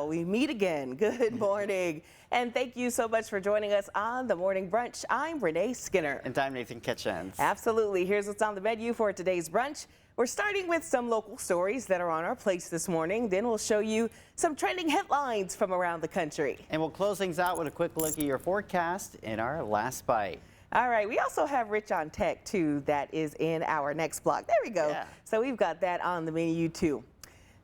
Well, we meet again. Good morning. And thank you so much for joining us on the Morning Brunch. I'm Renee Skinner. And I'm Nathan Kitchens. Absolutely. Here's what's on the menu for today's brunch. We're starting with some local stories that are on our plates this morning. Then we'll show you some trending headlines from around the country. And we'll close things out with a quick look at your forecast in our last bite. All right, we also have Rich on Tech, too, that is in our next block. There we go. Yeah. So we've got that on the menu, too.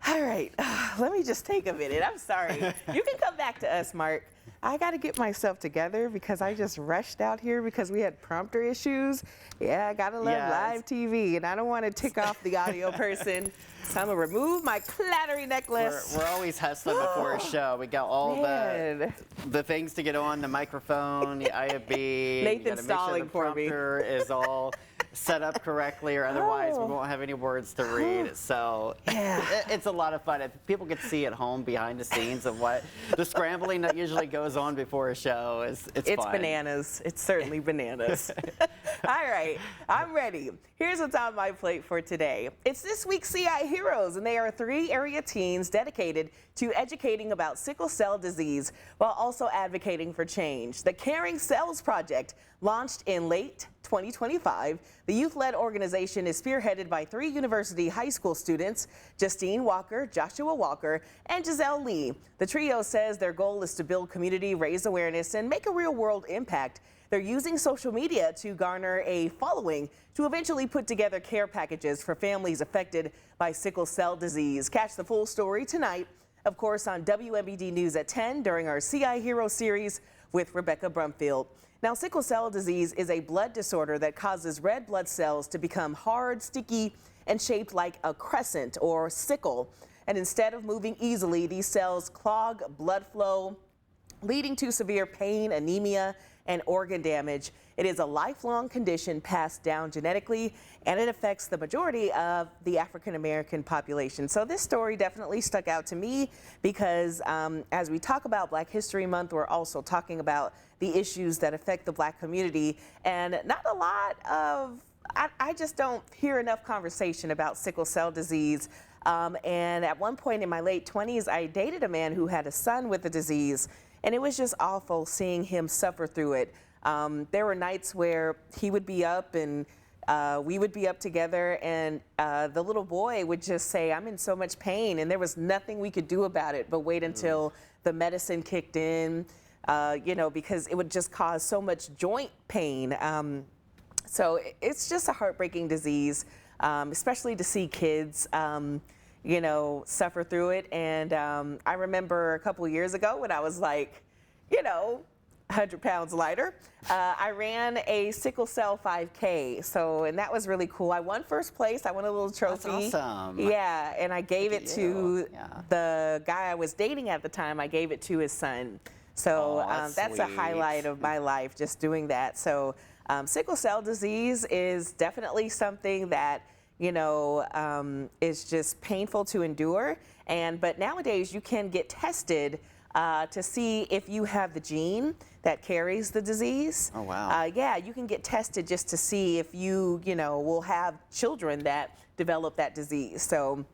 All right, let me just take a minute. I'm sorry. You can come back to us, Mark. I got to get myself together because I just rushed out here because we had prompter issues. Yeah, I got to love live TV, and I don't want to tick off the audio person. So I'm going to remove my clattery necklace. We're always hustling before a show. We got all the things to get on, the microphone, the IFB. Nathan's stalling for me. The prompter is all set up correctly, or otherwise we won't have any words to read. So it's a lot of fun. If people get to see at home behind the scenes of what the scrambling that usually goes on before a show. It's fun. Bananas. It's certainly bananas. All right, I'm ready. Here's what's on my plate for today. It's this week's CI Heroes, and they are 3 area teens dedicated to educating about sickle cell disease while also advocating for change. The Caring Cells Project, launched in late 2025, the youth-led organization is spearheaded by 3 university high school students, Justine Walker, Joshua Walker, and Giselle Lee. The trio says their goal is to build community, raise awareness, and make a real-world impact. They're using social media to garner a following to eventually put together care packages for families affected by sickle cell disease. Catch the full story tonight, of course, on WMBD News at 10 during our CI Hero series with Rebecca Brumfield. Now, sickle cell disease is a blood disorder that causes red blood cells to become hard, sticky, and shaped like a crescent or sickle. And instead of moving easily, these cells clog blood flow, leading to severe pain, anemia, and organ damage. It is a lifelong condition passed down genetically, and it affects the majority of the African American population. So this story definitely stuck out to me because as we talk about Black History Month, we're also talking about the issues that affect the Black community, and not a lot of, I just don't hear enough conversation about sickle cell disease. And at one point in my late 20s, I dated a man who had a son with the disease, and it was just awful seeing him suffer through it. There were nights where he would be up and we would be up together, and the little boy would just say, "I'm in so much pain," and there was nothing we could do about it but wait until the medicine kicked in, you know, because it would just cause so much joint pain. So it's just a heartbreaking disease, especially to see kids you know, suffer through it. And I remember a couple of years ago when I was like, you know, 100 pounds lighter, I ran a sickle cell 5K. So, and that was really cool. I won first place. I won a little trophy. That's awesome. Yeah, and I gave it to the guy I was dating at the time. I gave it to his son. So that's a highlight of my life, just doing that. So sickle cell disease is definitely something that, you know, is just painful to endure. But nowadays you can get tested to see if you have the gene that carries the disease. Oh, wow. Yeah, you can get tested just to see if you know, will have children that develop that disease. So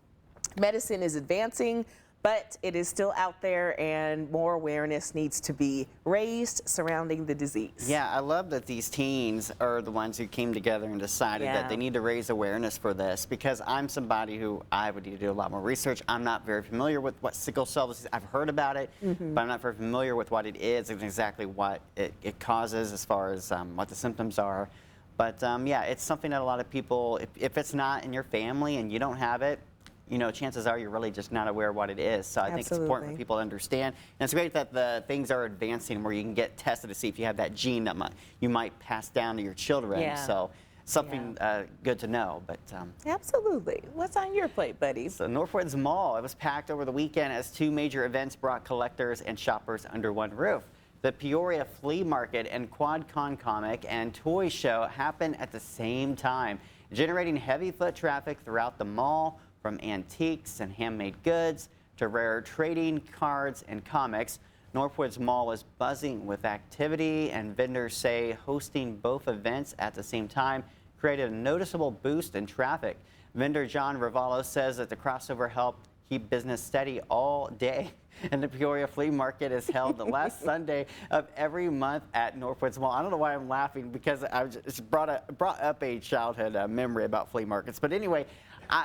medicine is advancing, but it is still out there, and more awareness needs to be raised surrounding the disease. Yeah, I love that these teens are the ones who came together and decided that they need to raise awareness for this, because I'm somebody who I would need to do a lot more research. I'm not very familiar with what sickle cell disease is. I've heard about it, but I'm not very familiar with what it is and exactly what it causes as far as what the symptoms are. But yeah, it's something that a lot of people, if it's not in your family and you don't have it, you know, chances are you're really just not aware of what it is. So I think it's important for people to understand. And it's great that the things are advancing where you can get tested to see if you have that gene that you might pass down to your children. So something good to know. But absolutely. What's on your plate, buddy? So Northwoods Mall, it was packed over the weekend as 2 major events brought collectors and shoppers under one roof. The Peoria Flea Market and QuadCon Comic and Toy Show happened at the same time, generating heavy foot traffic throughout the mall, from antiques and handmade goods to rare trading cards and comics. Northwoods Mall is buzzing with activity, and vendors say hosting both events at the same time created a noticeable boost in traffic. Vendor John Ravallo says that the crossover helped keep business steady all day. And the Peoria Flea Market is held the last Sunday of every month at Northwoods Mall. I don't know why I'm laughing, because I just brought up a childhood memory about flea markets. But anyway,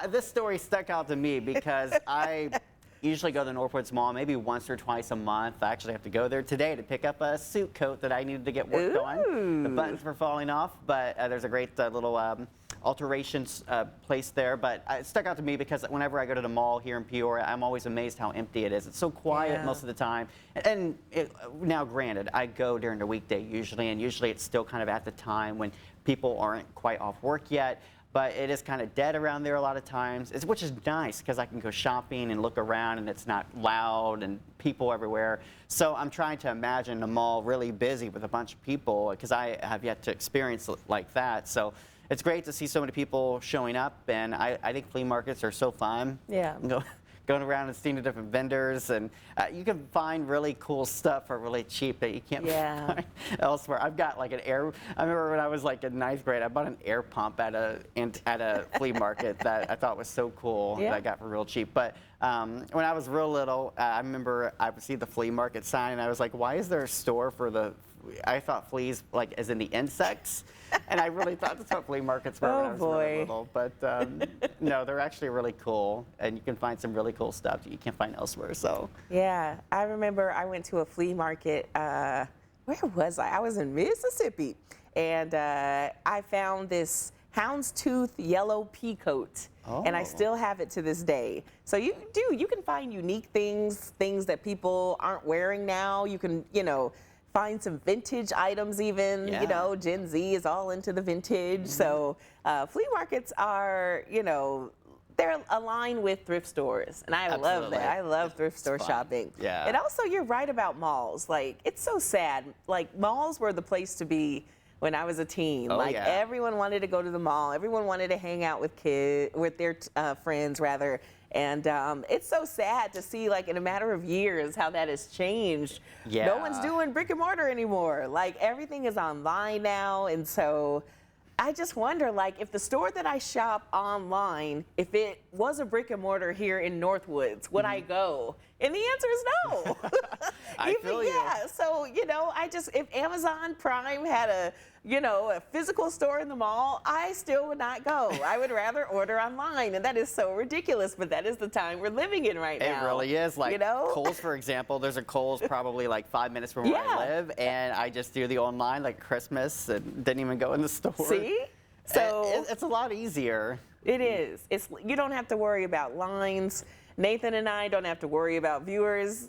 this story stuck out to me because I usually go to the Northwoods Mall maybe once or twice a month. I actually have to go there today to pick up a suit coat that I needed to get worked on. The buttons were falling off, but there's a great little alterations place there. But it stuck out to me because whenever I go to the mall here in Peoria, I'm always amazed how empty it is. It's so quiet most of the time. And now granted, I go during the weekday usually, and usually it's still kind of at the time when people aren't quite off work yet. But it is kind of dead around there a lot of times, which is nice because I can go shopping and look around and it's not loud and people everywhere. So I'm trying to imagine the mall really busy with a bunch of people, because I have yet to experience it like that. So it's great to see so many people showing up, and I think flea markets are so fun. Yeah. Going around and seeing the different vendors, and you can find really cool stuff for really cheap that you can't find elsewhere. I've got like an air. I remember when I was like in 9th grade, I bought an air pump at a flea market that I thought was so cool that I got for real cheap. But when I was real little, I remember I would see the flea market sign, and I was like, why is there a store for the? I thought fleas, like as in the insects, and I really thought that's what flea markets were when I was really little. But no, they're actually really cool, and you can find some really cool stuff that you can't find elsewhere. So yeah, I remember I went to a flea market. Where was I? I was in Mississippi, and I found this houndstooth yellow pea coat. And I still have it to this day. So you can find unique things that people aren't wearing now. You can, find some vintage items even, Gen Z is all into the vintage. So flea markets are, they're aligned with thrift stores. And I love that. I love thrift store shopping. Yeah. And also, you're right about malls. Like, it's so sad. Like, malls were the place to be when I was a teen. Everyone wanted to go to the mall. Everyone wanted to hang out with their friends rather. And it's so sad to see, like, in a matter of years, how that has changed. Yeah. No one's doing brick and mortar anymore. Like, everything is online now. And so I just wonder, like, if the store that I shop online, if it was a brick and mortar here in Northwoods, would I go? And the answer is no. I feel you. Yeah, so, if Amazon Prime had a physical store in the mall, I still would not go. I would rather order online, and that is so ridiculous, but that is the time we're living in right now. It really is. Like, Kohl's, for example, there's a Kohl's probably like 5 minutes from where I live, and I just do the online, like Christmas, and didn't even go in the store. See? So it's a lot easier. It is. You don't have to worry about lines. Nathan and I don't have to worry about viewers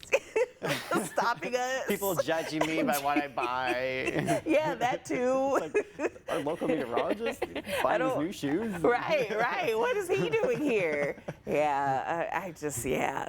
stopping us. People judging me by what I buy. Yeah, that too. Like, our local meteorologist buying his new shoes. Right. What is he doing here? Yeah,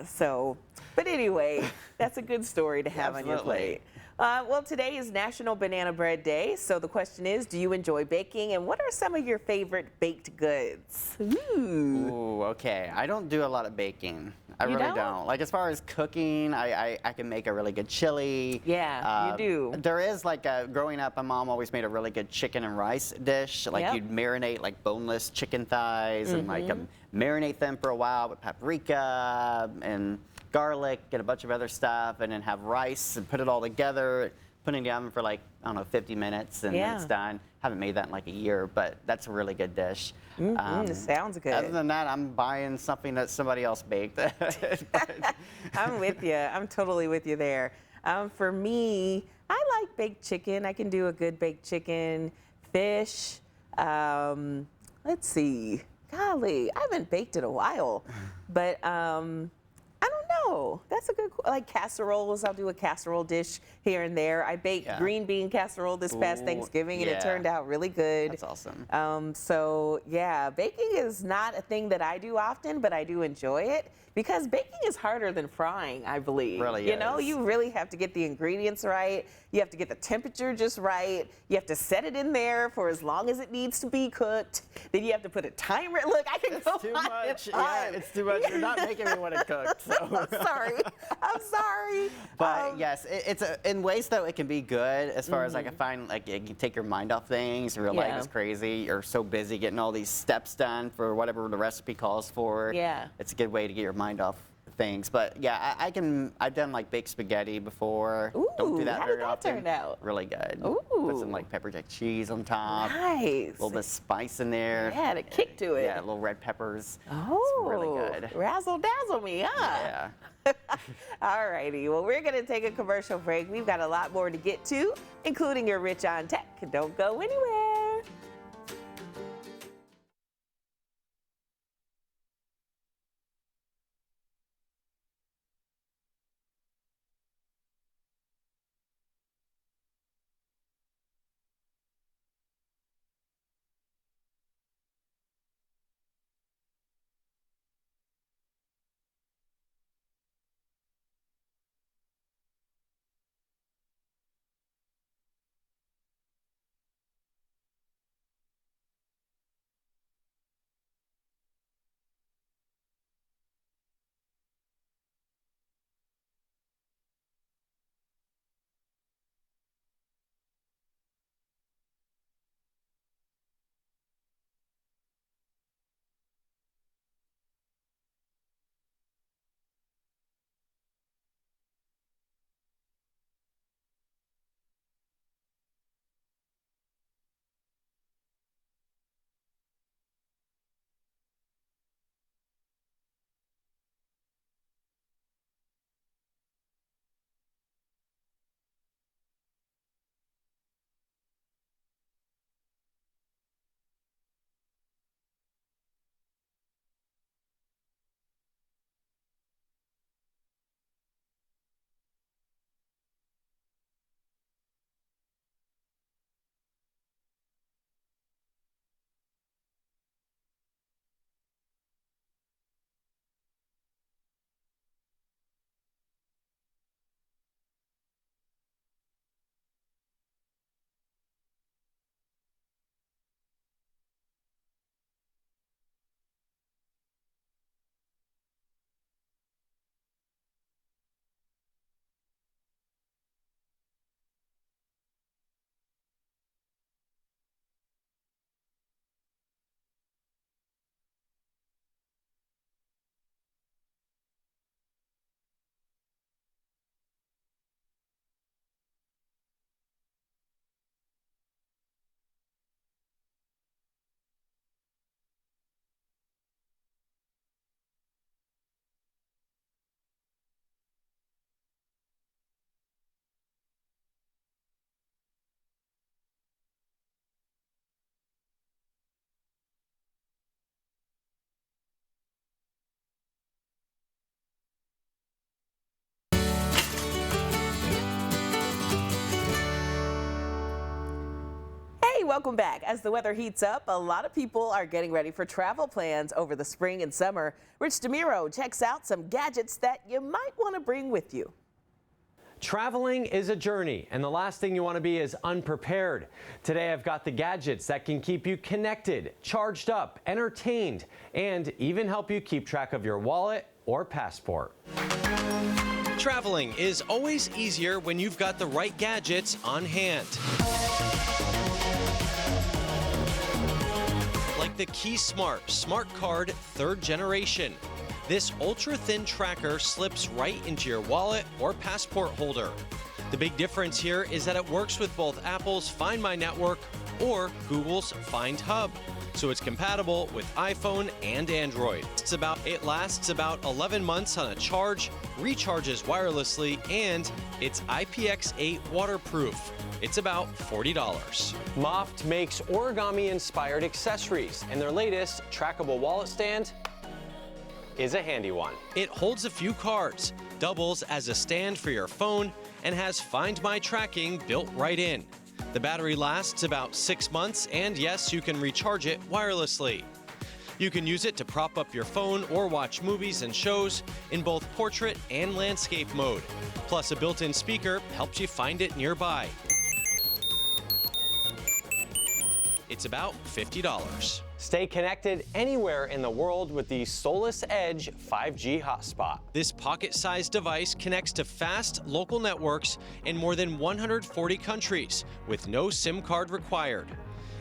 So, but anyway, that's a good story to have on your plate. Well, today is National Banana Bread Day, so the question is, do you enjoy baking, and what are some of your favorite baked goods? Ooh, okay. I don't do a lot of baking. I really don't. Like, as far as cooking, I can make a really good chili. Yeah, you do. There is, like, growing up, my mom always made a really good chicken and rice dish. Like, you'd marinate, like, boneless chicken thighs and, like, marinate them for a while with paprika and garlic and a bunch of other stuff, and then have rice and put it all together, put it in the oven for, like, I don't know, 50 minutes, and then it's done. Haven't made that in like a year, but that's a really good dish. It sounds good. Other than that, I'm buying something that somebody else baked. I'm with you. I'm totally with you there. For me, I like baked chicken. I can do a good baked chicken, fish. Let's see. Golly, I haven't baked in a while, but I don't know. That's a good, like casseroles. I'll do a casserole dish here and there. I baked green bean casserole this past Thanksgiving, and it turned out really good. That's awesome. So yeah, baking is not a thing that I do often, but I do enjoy it because baking is harder than frying, I believe. Really You know, you really have to get the ingredients right. You have to get the temperature just right. You have to set it in there for as long as it needs to be cooked. Then you have to put a timer. Look, I can go too much. Yeah, it's too much. You're not making me want to cook. So. I'm sorry. But yes, it's in ways though it can be good as far as like I find like you can take your mind off things. Your life is crazy. You're so busy getting all these steps done for whatever the recipe calls for. Yeah. It's a good way to get your mind off things. But yeah, I've done like baked spaghetti before. Ooh, don't do that how very did that often. turn out? Really good. Ooh. Put some like pepper jack cheese on top. Nice. A little bit of spice in there. Yeah, a kick to it. Yeah, little red peppers. Oh, it's really good. Razzle dazzle me, huh? Yeah. All righty. Well, we're going to take a commercial break. We've got a lot more to get to, including your Rich on Tech. Don't go anywhere. Hey, welcome back. As the weather heats up, a lot of people are getting ready for travel plans over the spring and summer. Rich DeMiro checks out some gadgets that you might want to bring with you. Traveling is a journey, and the last thing you want to be is unprepared. Today I've got the gadgets that can keep you connected, charged up, entertained, and even help you keep track of your wallet or passport. Traveling is always easier when you've got the right gadgets on hand. Like the Key Smart Smart Card 3rd generation. This ultra-thin tracker slips right into your wallet or passport holder. The big difference here is that it works with both Apple's Find My Network or Google's Find Hub, so it's compatible with iPhone and Android. It lasts about 11 months on a charge, recharges wirelessly, and it's IPX8 waterproof. It's about $40. Moft makes origami-inspired accessories, and their latest trackable wallet stand is a handy one. It holds a few cards, doubles as a stand for your phone, and has Find My tracking built right in. The battery lasts about 6 months, and yes, you can recharge it wirelessly. You can use it to prop up your phone or watch movies and shows in both portrait and landscape mode. Plus, a built-in speaker helps you find it nearby. It's about $50. Stay connected anywhere in the world with the Solus Edge 5G hotspot. This pocket-sized device connects to fast local networks in more than 140 countries with no SIM card required.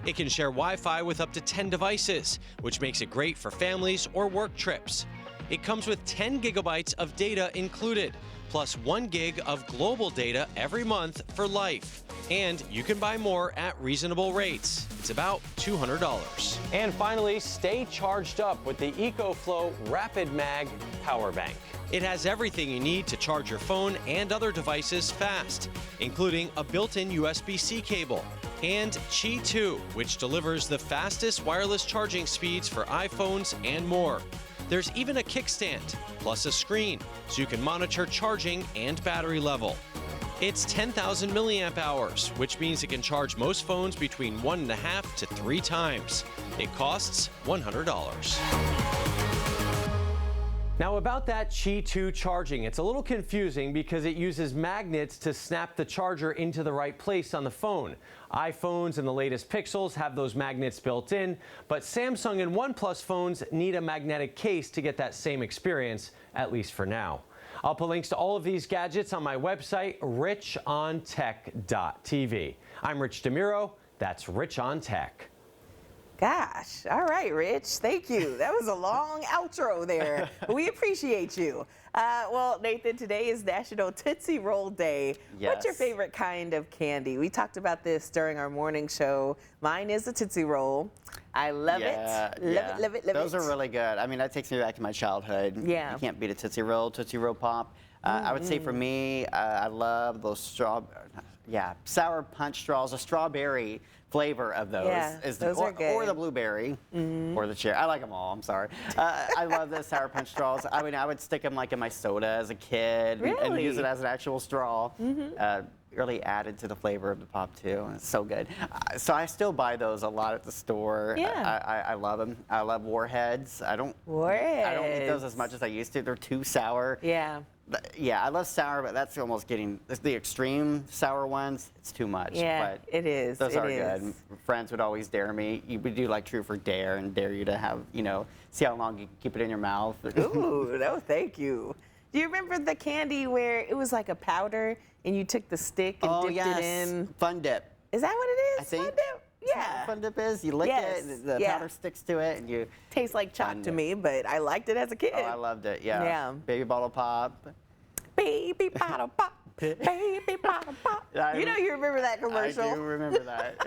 It can share Wi-Fi with up to 10 devices, which makes it great for families or work trips. It comes with 10 gigabytes of data included, plus 1 gig of global data every month for life. And you can buy more at reasonable rates. It's about $200. And finally, stay charged up with the EcoFlow Rapid Mag Power Bank. It has everything you need to charge your phone and other devices fast, including a built-in USB-C cable, and Qi 2, which delivers the fastest wireless charging speeds for iPhones and more. There's even a kickstand, plus a screen, so you can monitor charging and battery level. It's 10,000 milliamp hours, which means it can charge most phones between 1.5 to 3 times. It costs $100. Now about that Qi 2 charging, it's a little confusing because it uses magnets to snap the charger into the right place on the phone. iPhones and the latest Pixels have those magnets built in, but Samsung and OnePlus phones need a magnetic case to get that same experience, at least for now. I'll put links to all of these gadgets on my website, richontech.tv. I'm Rich DeMuro, that's Rich on Tech. Gosh, all right, Rich, thank you. That was a long outro there. We appreciate you. Well, Nathan, today is National Tootsie Roll Day. Yes. What's your favorite kind of candy? We talked about this during our morning show. Mine is a Tootsie Roll. I love it. Love it, love it, love it. Those are really good. I mean, that takes me back to my childhood. Yeah. You can't beat a Tootsie Roll Pop. I would say for me, I love those sour punch straws. A strawberry flavor of those is those are good. Or the blueberry, or the cherry. I like them all. I'm sorry. I love the sour punch straws. I mean, I would stick them like in my soda as a kid and use it as an actual straw. Really added to the flavor of the pop too. It's so good. So I still buy those a lot at the store. Yeah. I love them. I love Warheads. I don't eat those as much as I used to. They're too sour. Yeah. Yeah, I love sour, but that's almost getting the extreme sour ones. It's too much. Yeah, but it is. Those are good. Friends would always dare me. You would do like Truth or Dare and dare you to have, see how long you can keep it in your mouth. Ooh, no, thank you. Do you remember the candy where it was like a powder and you took the stick and dipped it in? Fun Dip. Is that what it is? I think. Fun Dip? Yeah. Fun Dip is. You lick it, the powder sticks to it, and you. Tastes like chalk to me, but I liked it as a kid. Oh, I loved it. Yeah. Yeah. Baby bottle pop. Baby bottle pop. Baby bottle pop. You remember that commercial? I do remember that.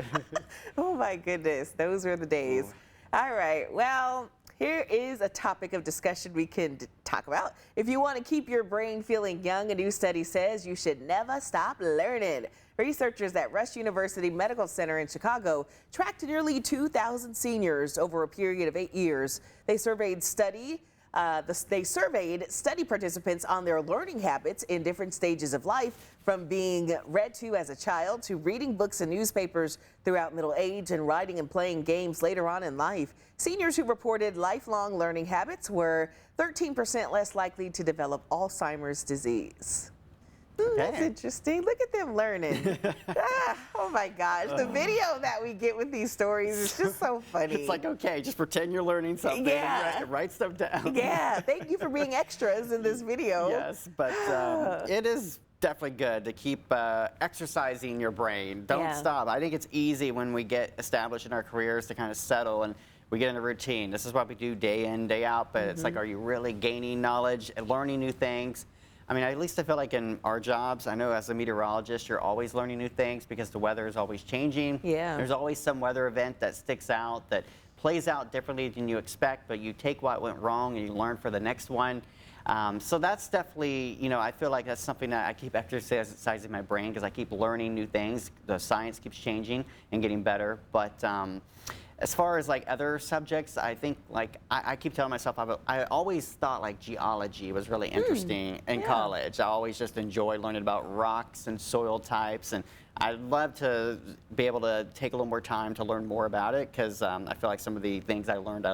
Oh my goodness, those were the days. Ooh. All right, well, here is a topic of discussion we can talk about. If you want to keep your brain feeling young, a new study says you should never stop learning. Researchers at Rush University Medical Center in Chicago tracked nearly 2,000 seniors over a period of 8 years. They surveyed study participants on their learning habits in different stages of life, from being read to as a child to reading books and newspapers throughout middle age and writing and playing games later on in life. Seniors who reported lifelong learning habits were 13% less likely to develop Alzheimer's disease. That's interesting. Look at them learning. Oh my gosh. The video that we get with these stories is just so funny. It's like, okay, just pretend you're learning something and write stuff down. Yeah, thank you for being extras in this video. Yes, but it is definitely good to keep exercising your brain. Don't stop. I think it's easy when we get established in our careers to kind of settle and we get in a routine. This is what we do day in, day out, but it's like, are you really gaining knowledge and learning new things? I mean, at least I feel like in our jobs, I know as a meteorologist, you're always learning new things because the weather is always changing. Yeah. There's always some weather event that sticks out, that plays out differently than you expect, but you take what went wrong and you learn for the next one. So that's definitely, I feel like that's something that I keep exercising my brain because I keep learning new things. The science keeps changing and getting better. But as far as like other subjects, I think like I keep telling myself I always thought like geology was really interesting in college. I always just enjoyed learning about rocks and soil types, and I'd love to be able to take a little more time to learn more about it because I feel like some of the things I learned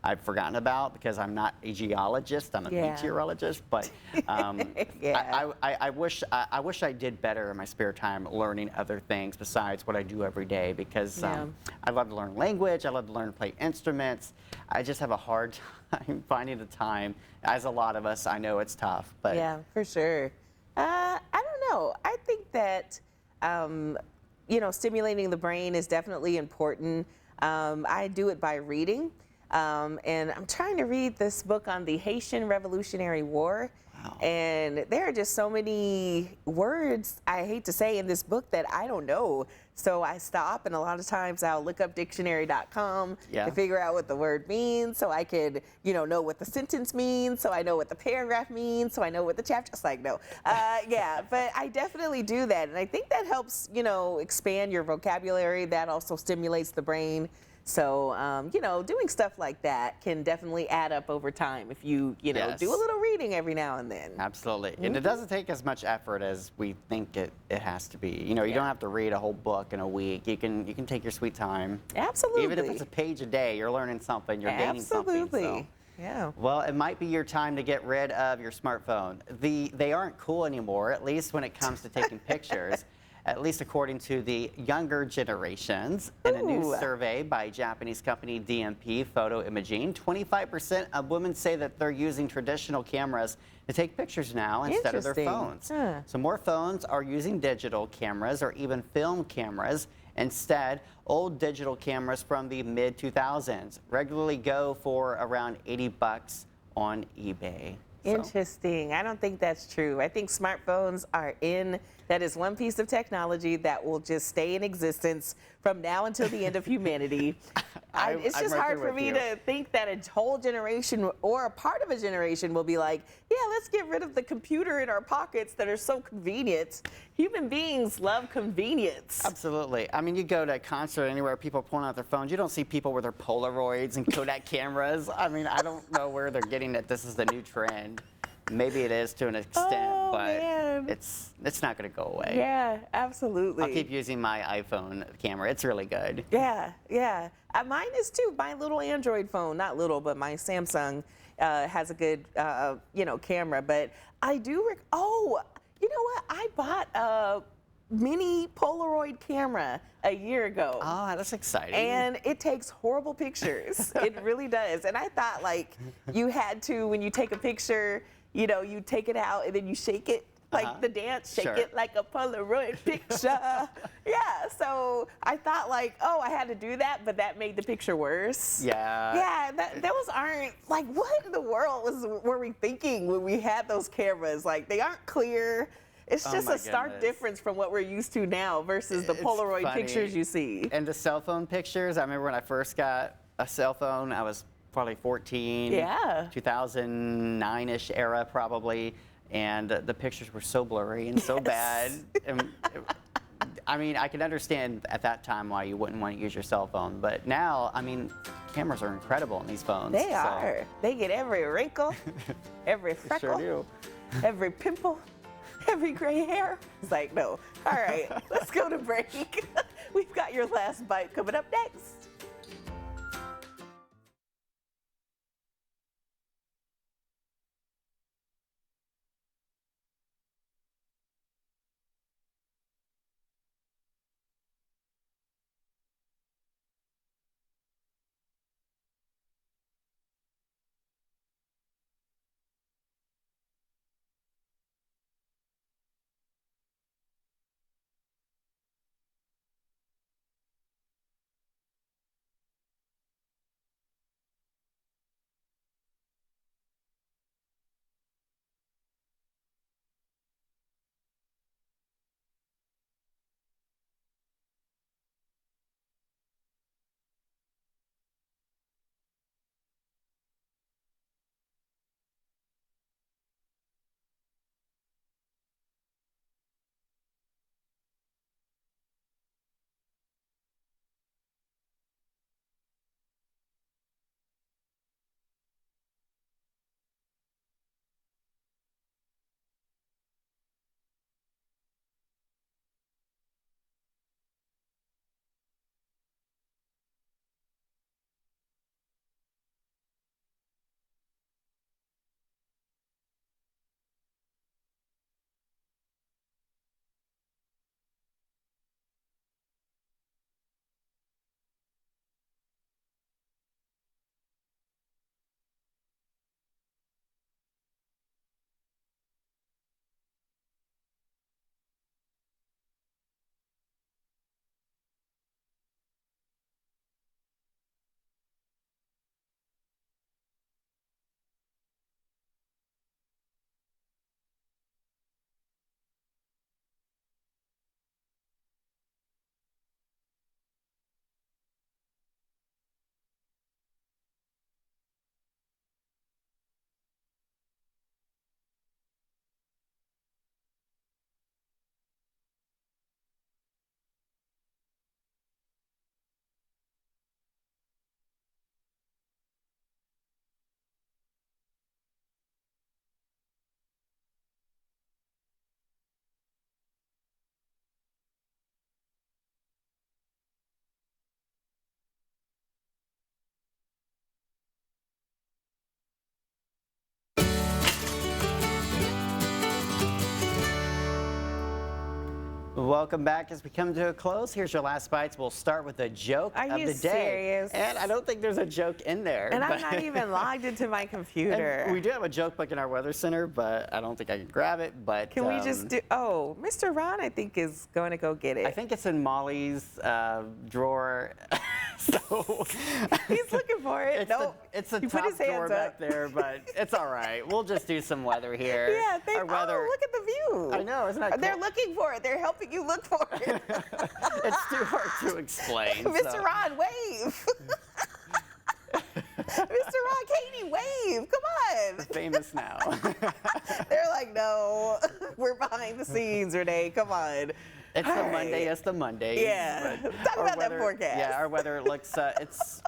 I've forgotten about because I'm not a geologist, I'm a meteorologist. But I wish I did better in my spare time learning other things besides what I do every day because I love to learn language, I love to learn to play instruments. I just have a hard time finding the time. As a lot of us, I know it's tough. But yeah, for sure. I don't know. I think that stimulating the brain is definitely important. I do it by reading. And I'm trying to read this book on the Haitian Revolutionary War. Wow. And there are just so many words, I hate to say, in this book that I don't know. So I stop, and a lot of times I'll look up dictionary.com Yeah. to figure out what the word means, so I could, know what the sentence means, so I know what the paragraph means, so I know what the chapter. Just like, no. Yeah, but I definitely do that. And I think that helps, expand your vocabulary. That also stimulates the brain. So, doing stuff like that can definitely add up over time if you, Yes. do a little reading every now and then. Absolutely. And it doesn't take as much effort as we think it has to be. You don't have to read a whole book in a week. You can take your sweet time. Absolutely. Even if it's a page a day, you're learning something, you're gaining something. Absolutely. So. Yeah. Well, it might be your time to get rid of your smartphone. They aren't cool anymore, at least when it comes to taking pictures. At least according to the younger generations. In a new survey by Japanese company DMP Photo Imaging, 25% of women say that they're using traditional cameras to take pictures now instead of their phones. So more phones are using digital cameras or even film cameras. Instead, old digital cameras from the mid-2000s regularly go for around $80 on eBay. Interesting. I don't think that's true. I think smartphones are in. That is one piece of technology that will just stay in existence from now until the end of humanity. It's just hard for me to think that a whole generation or a part of a generation will be like, yeah, let's get rid of the computer in our pockets that are so convenient. Human beings love convenience. Absolutely. I mean, you go to a concert anywhere, people pulling out their phones. You don't see people with their Polaroids and Kodak cameras. I mean, I don't know where they're getting that this is the new trend. Maybe it is to an extent, but it's not going to go away. Yeah, absolutely. I'll keep using my iPhone camera. It's really good. Yeah, yeah. Mine is too. My little Android phone, not little, but my Samsung has a good, camera. But I do. You know what? I bought a mini Polaroid camera a year ago. Oh, that's exciting. And it takes horrible pictures. It really does. And I thought, like, you had to, when you take a picture, you take it out and then you shake it like the dance, shake it like a Polaroid picture. Yeah, so I thought like, I had to do that, but that made the picture worse. Yeah. Yeah, those aren't, like, what in the world were we thinking when we had those cameras? Like, they aren't clear. It's just a stark difference from what we're used to now versus the Polaroid pictures you see. And the cell phone pictures, I remember when I first got a cell phone, I was probably 14, 2009-ish era probably, and the pictures were so blurry and so bad. And I mean, I can understand at that time why you wouldn't want to use your cell phone, but now, I mean, cameras are incredible in these phones. They are. They get every wrinkle, every freckle, sure do. every pimple, every gray hair. It's like, no. All right, let's go to break. We've got your last bite coming up next. Welcome back as we come to a close. Here's your last bites. We'll start with a joke Are of you the day. serious? And I don't think there's a joke in there. And I'm not even logged into my computer. We do have a joke book in our weather center, but I don't think I can grab it. But Can we just do, oh, Mr. Ron, I think, is going to go get it. I think it's in Molly's drawer. So He's looking for it. Nope. It's a He put top his hands drawer up. back there, but it's all right. We'll just do some weather here. Yeah, Our weather. oh, look at the view. I know, isn't that cool? They're looking for it. They're helping you look for it. It's too hard to explain. Mr. so. Ron, wave. Mr. Ron, Katie, wave. Come on. Famous now. They're like, no, we're behind the scenes, Renee. Come on. It's All the right. Monday. It's the Monday. Yeah. Talk Our about weather, that forecast. Yeah, our weather looks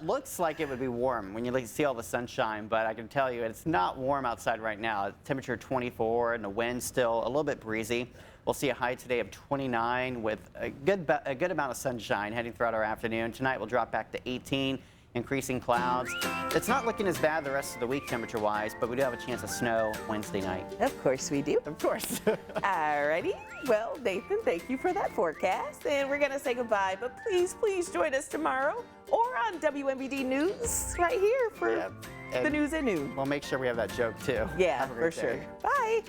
looks like it would be warm when you see all the sunshine, but I can tell you it's not warm outside right now. Temperature 24 and the wind still a little bit breezy. We'll see a high today of 29 with a good amount of sunshine heading throughout our afternoon. Tonight we'll drop back to 18. Increasing clouds. It's not looking as bad the rest of the week temperature-wise, but we do have a chance of snow Wednesday night. Of course we do. Of course. Alrighty. Well, Nathan, thank you for that forecast. And we're going to say goodbye, but please join us tomorrow or on WMBD News right here for the news at noon. We'll make sure we have that joke too. Yeah, Have a for great sure. day. Bye.